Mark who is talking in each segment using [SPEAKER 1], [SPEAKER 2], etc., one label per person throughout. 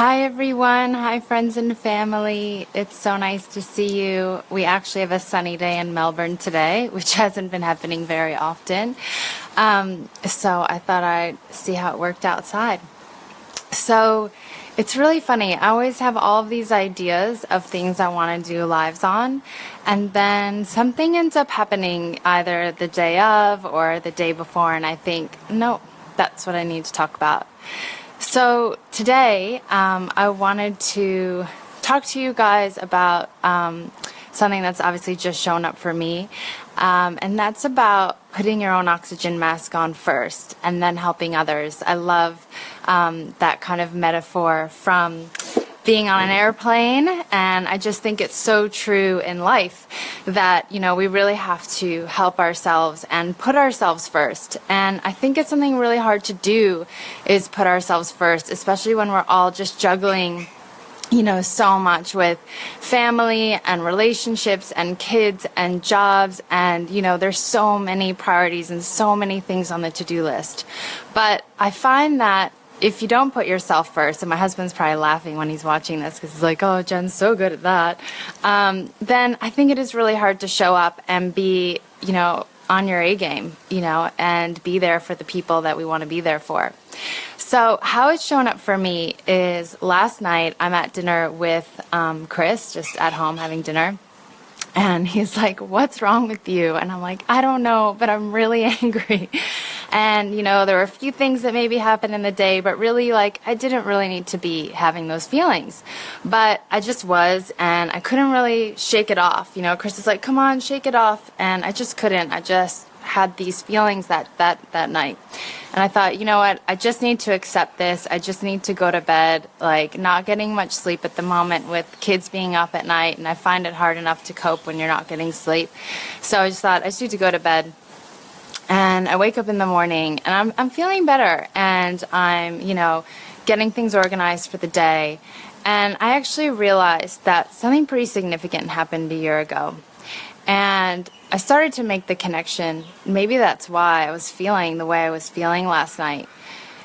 [SPEAKER 1] Hi everyone, hi friends and family. It's so nice to see you. We actually have a sunny day in Melbourne today, which hasn't been happening very often. So I thought I'd see how it worked outside. So it's really funny. I always have all of these ideas of things I want to do lives on, and then something ends up happening either the day of or the day before, and I think, no, that's what I need to talk about. So today, I wanted to talk to you guys about something that's obviously just shown up for me, and that's about putting your own oxygen mask on first and then helping others. I love that kind of metaphor from being on an airplane, and I just think it's so true in life that, we really have to help ourselves and put ourselves first. And I think it's something really hard to do, is put ourselves first, especially when we're all just juggling so much with family and relationships and kids and jobs, and there's so many priorities and so many things on the to-do list. But I find that if you don't put yourself first, and my husband's probably laughing when he's watching this because he's like, oh, Jen's so good at that, then I think it is really hard to show up and be, on your A game, and be there for the people that we want to be there for. So how it's shown up for me is last night I'm at dinner with Chris, just at home having dinner. And he's like, what's wrong with you? And I'm like, I don't know, but I'm really angry. And, there were a few things that maybe happened in the day, but really, I didn't really need to be having those feelings. But I just was, and I couldn't really shake it off. Chris is like, come on, shake it off. And I just couldn't. I just had these feelings that night. And I thought, you know what, I just need to accept this. I just need to go to bed, not getting much sleep at the moment with kids being up at night, and I find it hard enough to cope when you're not getting sleep. So I just thought I just need to go to bed. And I wake up in the morning and I'm feeling better, and I'm, getting things organized for the day. And I actually realized that something pretty significant happened a year ago. And I started to make the connection. Maybe that's why I was feeling the way I was feeling last night.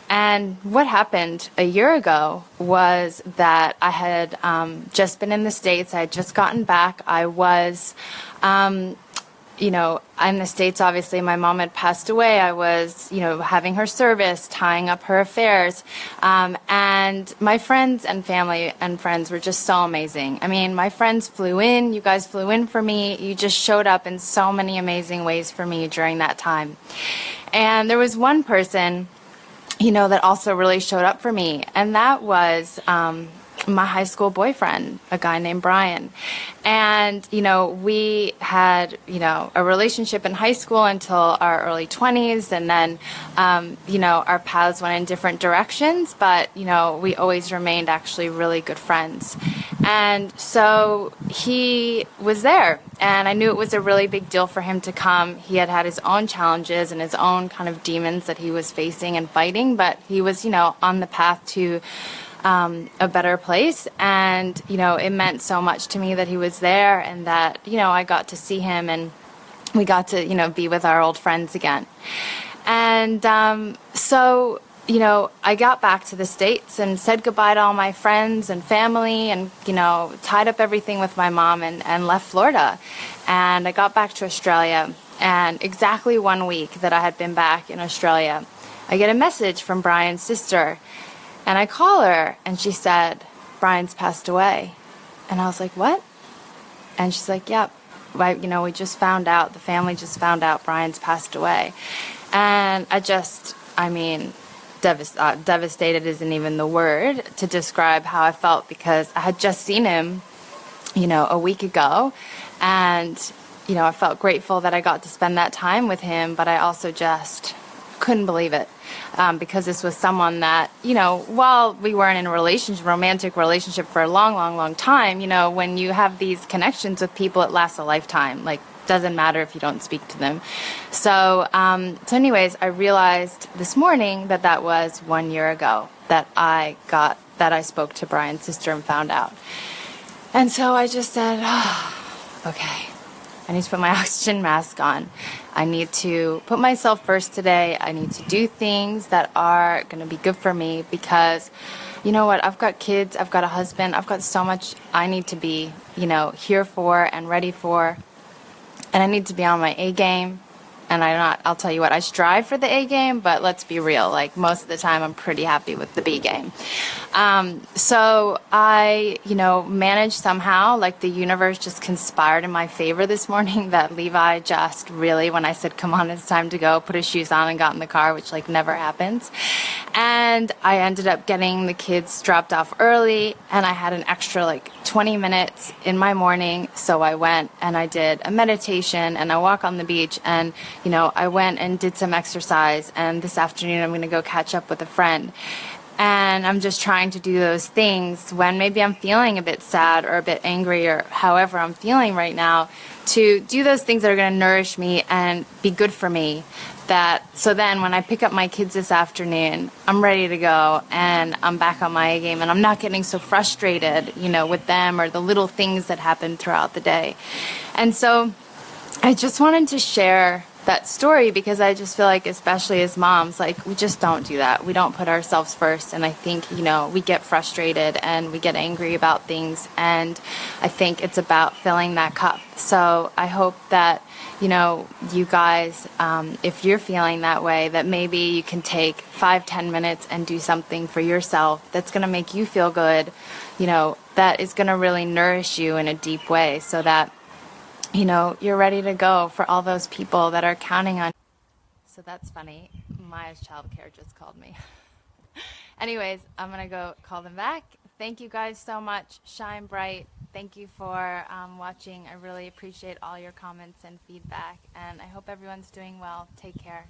[SPEAKER 1] And what happened a year ago was that I had just been in the States. I had just gotten back. I was, in the States, obviously, my mom had passed away. I was, having her service, tying up her affairs. And my friends and family and friends were just so amazing. I mean, my friends flew in. You guys flew in for me. You just showed up in so many amazing ways for me during that time. And there was one person, that also really showed up for me. And that was my high school boyfriend, a guy named Brian. And, we had, a relationship in high school until our early 20s. And then, our paths went in different directions. But, we always remained actually really good friends. And so he was there. And I knew it was a really big deal for him to come. He had had his own challenges and his own kind of demons that he was facing and fighting. But he was, on the path to a better place, and it meant so much to me that he was there, and that I got to see him, and we got to be with our old friends again. And so I got back to the States and said goodbye to all my friends and family, and tied up everything with my mom and left Florida. And I got back to Australia, and exactly 1 week that I had been back in Australia, I get a message from Brian's sister. And I call her, and she said, Brian's passed away. And I was like, what? And she's like, yep. We just found out, the family just found out Brian's passed away. And devastated isn't even the word to describe how I felt, because I had just seen him, a week ago. And, I felt grateful that I got to spend that time with him, but I also just couldn't believe it. Because this was someone that, while we weren't in a romantic relationship for a long, long, long time, when you have these connections with people, it lasts a lifetime. Doesn't matter if you don't speak to them. So anyways, I realized this morning that was 1 year ago that I spoke to Brian's sister and found out. And so I just said, oh, okay. I need to put my oxygen mask on. I need to put myself first today. I need to do things that are going to be good for me because, you know what, I've got kids, I've got a husband, I've got so much I need to be, here for and ready for. And I need to be on my A game. And I'll tell you what, I strive for the A game, but let's be real. Like most of the time, I'm pretty happy with the B game. So I, managed somehow, like the universe just conspired in my favor this morning that Levi just really, when I said, come on, it's time to go, put his shoes on and got in the car, which like never happens. And I ended up getting the kids dropped off early and I had an extra like 20 minutes in my morning. So I went and I did a meditation and a walk on the beach and I went and did some exercise, and this afternoon I'm going to go catch up with a friend. And I'm just trying to do those things when maybe I'm feeling a bit sad or a bit angry or however I'm feeling right now, to do those things that are going to nourish me and be good for me. So then when I pick up my kids this afternoon, I'm ready to go and I'm back on my A game and I'm not getting so frustrated, with them or the little things that happen throughout the day. And so I just wanted to share that story because I just feel like, especially as moms, like we just don't do that. We don't put ourselves first. And I think, we get frustrated and we get angry about things. And I think it's about filling that cup. So I hope that, you guys, if you're feeling that way, that maybe you can take 5-10 minutes and do something for yourself that's going to make you feel good, that is going to really nourish you in a deep way so that you're ready to go for all those people that are counting on. So that's funny. Maya's childcare just called me. Anyways, I'm going to go call them back. Thank you guys so much. Shine bright. Thank you for watching. I really appreciate all your comments and feedback. And I hope everyone's doing well. Take care.